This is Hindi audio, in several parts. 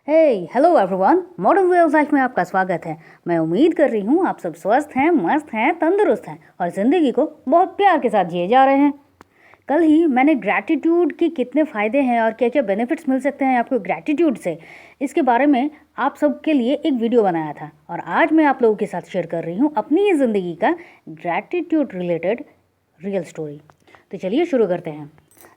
Hello everyone, modern way of life में आपका स्वागत है। मैं उम्मीद कर रही हूँ आप सब स्वस्थ हैं, मस्त हैं, तंदुरुस्त हैं और ज़िंदगी को बहुत प्यार के साथ जिए जा रहे हैं। कल ही मैंने ग्रैटिट्यूड के कितने फ़ायदे हैं और क्या क्या बेनिफिट्स मिल सकते हैं आपको ग्रैटिट्यूड से, इसके बारे में आप सबके लिए एक वीडियो बनाया था और आज मैं आप लोगों के साथ शेयर कर रही हूँ अपनी ही ज़िंदगी का ग्रैटिट्यूड रिलेटेड रियल स्टोरी। तो चलिए शुरू करते हैं।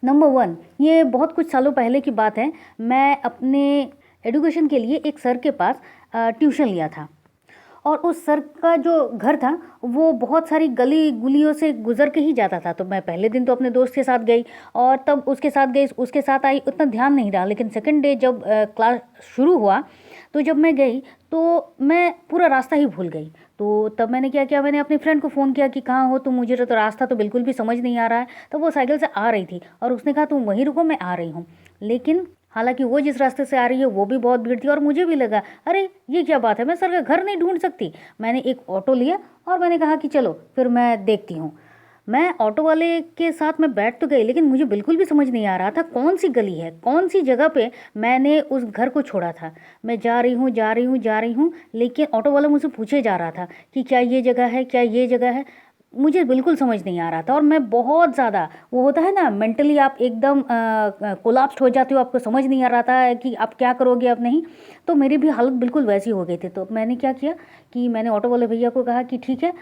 नंबर 1, ये बहुत कुछ सालों पहले की बात है। मैं अपने एजुकेशन के लिए एक सर के पास ट्यूशन लिया था और उस सर का जो घर था वो बहुत सारी गली गुलियों से गुजर के ही जाता था। तो मैं पहले दिन तो अपने दोस्त के साथ गई और तब उसके साथ गई, उसके साथ आई, उतना ध्यान नहीं रहा। लेकिन सेकंड डे जब क्लास शुरू हुआ तो जब मैं गई तो मैं पूरा रास्ता ही भूल गई। तो तब मैंने क्या किया, मैंने अपने फ्रेंड को फ़ोन किया कि कहाँ हो तुम, मुझे तो रास्ता तो बिल्कुल भी समझ नहीं आ रहा है। तो वो साइकिल से आ रही थी और उसने कहा तुम वहीं रुको, मैं आ रही हूँ। लेकिन हालांकि वो जिस रास्ते से आ रही है वो भी बहुत भीड़ थी और मुझे भी लगा अरे ये क्या बात है, मैं सर का घर नहीं ढूंढ सकती। मैंने एक ऑटो लिया और मैंने कहा कि चलो फिर मैं देखती हूँ। मैं ऑटो वाले के साथ में बैठ तो गई लेकिन मुझे बिल्कुल भी समझ नहीं आ रहा था कौन सी गली है, कौन सी जगह पे मैंने उस घर को छोड़ा था। मैं जा रही हूँ जा रही हूँ जा रही हूँ, लेकिन ऑटो वाला मुझसे पूछे जा रहा था कि क्या ये जगह है, क्या ये जगह है। मुझे बिल्कुल समझ नहीं आ रहा था और मैं बहुत ज़्यादा, वो होता है ना मेंटली आप एकदम कोलैप्स्ड हो जाते हो, आपको समझ नहीं आ रहा था कि आप क्या करोगे अब नहीं। तो मेरी भी हालत बिल्कुल वैसी हो गई थी। तो मैंने क्या किया कि मैंने ऑटो वाले भैया को कहा कि ठीक है,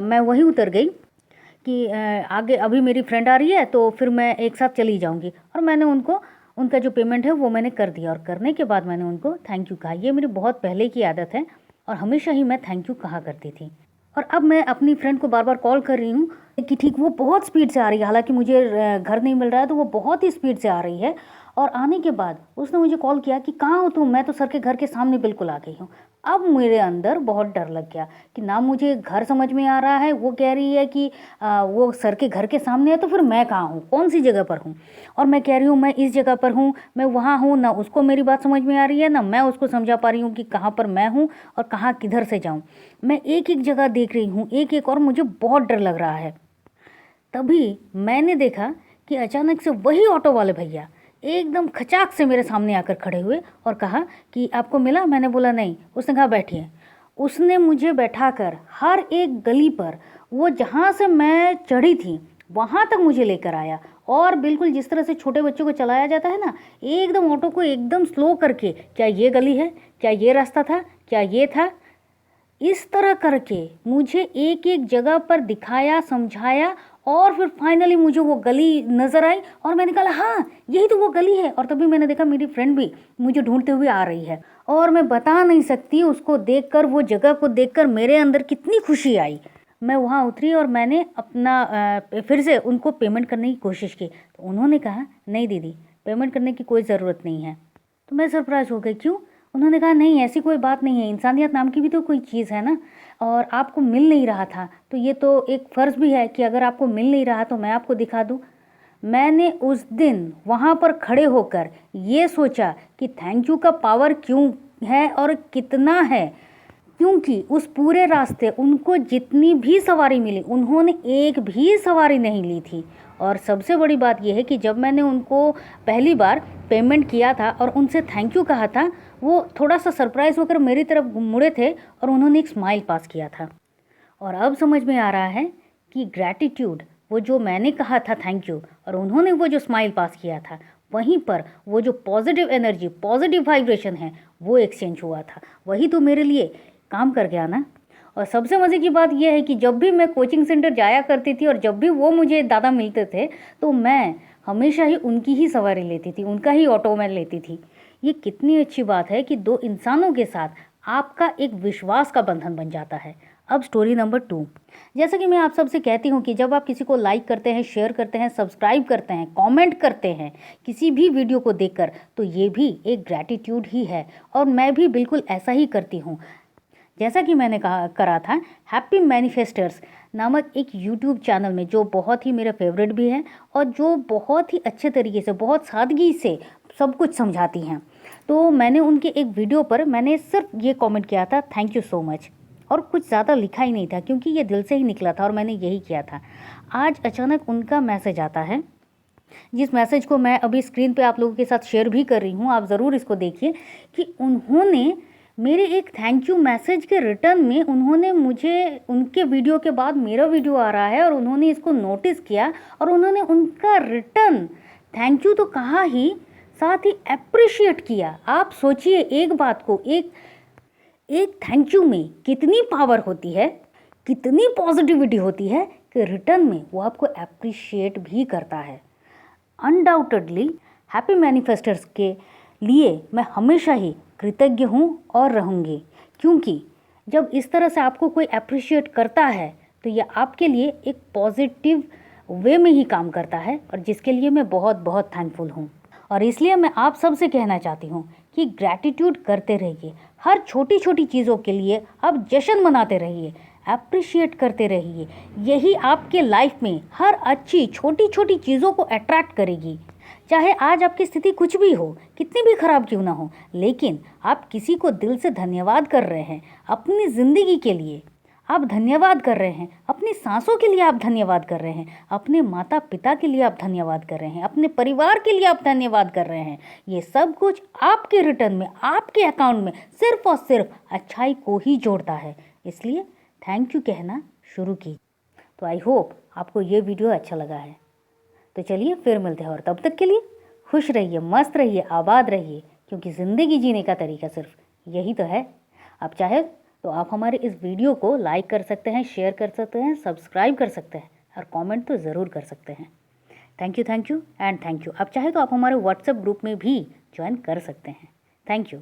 मैं वहीं उतर गई कि आगे अभी मेरी फ्रेंड आ रही है तो फिर मैं एक साथ चली जाऊंगी। और मैंने उनको उनका जो पेमेंट है वो मैंने कर दिया और करने के बाद मैंने उनको थैंक यू कहा। ये मेरी बहुत पहले की आदत है और हमेशा ही मैं थैंक यू कहा करती थी। और अब मैं अपनी फ्रेंड को बार बार कॉल कर रही हूँ कि ठीक, वो बहुत स्पीड से आ रही है, हालांकि मुझे घर नहीं मिल रहा है तो वो बहुत ही स्पीड से आ रही है। और आने के बाद उसने मुझे कॉल किया कि कहाँ हो तुम, मैं तो सर के घर के सामने बिल्कुल आ गई हूँ। अब मेरे अंदर बहुत डर लग गया कि ना मुझे घर समझ में आ रहा है, वो कह रही है कि वो सर के घर के सामने है तो फिर मैं कहाँ हूँ, कौन सी जगह पर हूँ। और मैं कह रही हूँ मैं इस जगह पर हूँ, मैं वहाँ हूँ, ना उसको मेरी बात समझ में आ रही है ना मैं उसको समझा पा रही हूँ कि कहाँ पर मैं हूँ और कहाँ किधर से जाऊँ। मैं एक एक जगह देख रही हूँ, एक एक, और मुझे बहुत डर लग रहा है। तभी मैंने देखा कि अचानक से वही ऑटो वाले भैया एकदम खचाक से मेरे सामने आकर खड़े हुए और कहा कि आपको मिला। मैंने बोला नहीं। उसने कहा बैठिए। उसने मुझे बैठाकर हर एक गली पर, वो जहाँ से मैं चढ़ी थी वहाँ तक मुझे लेकर आया और बिल्कुल जिस तरह से छोटे बच्चों को चलाया जाता है ना, एकदम ऑटो को एकदम स्लो करके, क्या ये गली है, क्या ये रास्ता था, क्या ये था, इस तरह करके मुझे एक एक जगह पर दिखाया, समझाया और फिर फाइनली मुझे वो गली नज़र आई और मैंने कहा हाँ यही तो वो गली है। और तभी मैंने देखा मेरी फ्रेंड भी मुझे ढूंढते हुए आ रही है और मैं बता नहीं सकती उसको देखकर, वो जगह को देखकर मेरे अंदर कितनी खुशी आई। मैं वहाँ उतरी और मैंने अपना फिर से उनको पेमेंट करने की कोशिश की। तो उन्होंने कहा नहीं दीदी, पेमेंट करने की कोई ज़रूरत नहीं है। तो मैं सरप्राइज़ हो गई, क्यों? उन्होंने कहा नहीं ऐसी कोई बात नहीं है, इंसानियत नाम की भी तो कोई चीज़ है ना, और आपको मिल नहीं रहा था तो ये तो एक फ़र्ज़ भी है कि अगर आपको मिल नहीं रहा तो मैं आपको दिखा दूँ। मैंने उस दिन वहाँ पर खड़े होकर ये सोचा कि थैंक यू का पावर क्यों है और कितना है, क्योंकि उस पूरे रास्ते उनको जितनी भी सवारी मिली उन्होंने एक भी सवारी नहीं ली थी। और सबसे बड़ी बात यह है कि जब मैंने उनको पहली बार पेमेंट किया था और उनसे थैंक यू कहा था, वो थोड़ा सा सरप्राइज़ होकर मेरी तरफ मुड़े थे और उन्होंने एक स्माइल पास किया था। और अब समझ में आ रहा है कि ग्रैटिट्यूड, वो जो मैंने कहा था थैंक यू और उन्होंने वो जो स्माइल पास किया था, वहीं पर वो जो पॉजिटिव एनर्जी, पॉजिटिव वाइब्रेशन है वो एक्सचेंज हुआ था। वही तो मेरे लिए काम कर गया ना। और सबसे मज़े की बात यह है कि जब भी मैं कोचिंग सेंटर जाया करती थी और जब भी वो मुझे दादा मिलते थे तो मैं हमेशा ही उनकी ही सवारी लेती थी, उनका ही ऑटो में लेती थी। ये कितनी अच्छी बात है कि दो इंसानों के साथ आपका एक विश्वास का बंधन बन जाता है। अब स्टोरी नंबर 2। जैसा कि मैं आप सबसे कहती हूँ कि जब आप किसी को लाइक करते हैं, शेयर करते हैं, सब्सक्राइब करते हैं, कमेंट करते हैं किसी भी वीडियो को देखकर, तो ये भी एक ग्रैटिट्यूड ही है और मैं भी बिल्कुल ऐसा ही करती हूँ। जैसा कि मैंने करा था हैप्पी मैनिफेस्टर्स नामक एक यूट्यूब चैनल में, जो बहुत ही मेरा फेवरेट भी है और जो बहुत ही अच्छे तरीके से, बहुत सादगी से सब कुछ समझाती हैं। तो मैंने उनके एक वीडियो पर मैंने सिर्फ ये कमेंट किया था थैंक यू सो मच, और कुछ ज़्यादा लिखा ही नहीं था क्योंकि ये दिल से ही निकला था और मैंने यही किया था। आज अचानक उनका मैसेज आता है जिस मैसेज को मैं अभी स्क्रीन पे आप लोगों के साथ शेयर भी कर रही हूँ, आप ज़रूर इसको देखिए कि उन्होंने मेरे एक थैंक यू मैसेज के रिटर्न में उन्होंने मुझे, उनके वीडियो के बाद मेरा वीडियो आ रहा है और उन्होंने इसको नोटिस किया और उन्होंने उनका रिटर्न थैंक यू तो कहा ही, साथ ही अप्रिशिएट किया। आप सोचिए एक बात को, एक थैंक यू में कितनी पावर होती है, कितनी पॉजिटिविटी होती है कि रिटर्न में वो आपको अप्रिशिएट भी करता है। अनडाउटेडली हैप्पी मैनिफेस्टर्स के लिए मैं हमेशा ही कृतज्ञ हूँ और रहूँगी, क्योंकि जब इस तरह से आपको कोई अप्रिशिएट करता है तो ये आपके लिए एक पॉजिटिव वे में ही काम करता है, और जिसके लिए मैं बहुत बहुत थैंकफुल हूँ। और इसलिए मैं आप सबसे कहना चाहती हूँ कि ग्रैटिट्यूड करते रहिए, हर छोटी छोटी चीज़ों के लिए आप जश्न मनाते रहिए, अप्रिशिएट करते रहिए। यही आपके लाइफ में हर अच्छी छोटी छोटी चीज़ों को अट्रैक्ट करेगी। चाहे आज आपकी स्थिति कुछ भी हो, कितनी भी खराब क्यों ना हो, लेकिन आप किसी को दिल से धन्यवाद कर रहे हैं, अपनी ज़िंदगी के लिए आप धन्यवाद कर रहे हैं, अपनी सांसों के लिए आप धन्यवाद कर रहे हैं, अपने माता पिता के लिए आप धन्यवाद कर रहे हैं, अपने परिवार के लिए आप धन्यवाद कर रहे हैं। ये सब कुछ आपके रिटर्न में, आपके अकाउंट में सिर्फ और सिर्फ अच्छाई को ही जोड़ता है। इसलिए थैंक यू कहना शुरू कीजिए। तो आई होप आपको ये वीडियो अच्छा लगा है। तो चलिए फिर मिलते हैं, और तब तक के लिए खुश रहिए, मस्त रहिए, आबाद रहिए, क्योंकि ज़िंदगी जीने का तरीका सिर्फ यही तो है। आप चाहे तो आप हमारे इस वीडियो को लाइक कर सकते हैं, शेयर कर सकते हैं, सब्सक्राइब कर सकते हैं, और कमेंट तो ज़रूर कर सकते हैं। Thank you and thank you. आप चाहे तो आप हमारे व्हाट्सएप ग्रुप में भी ज्वाइन कर सकते हैं। Thank you.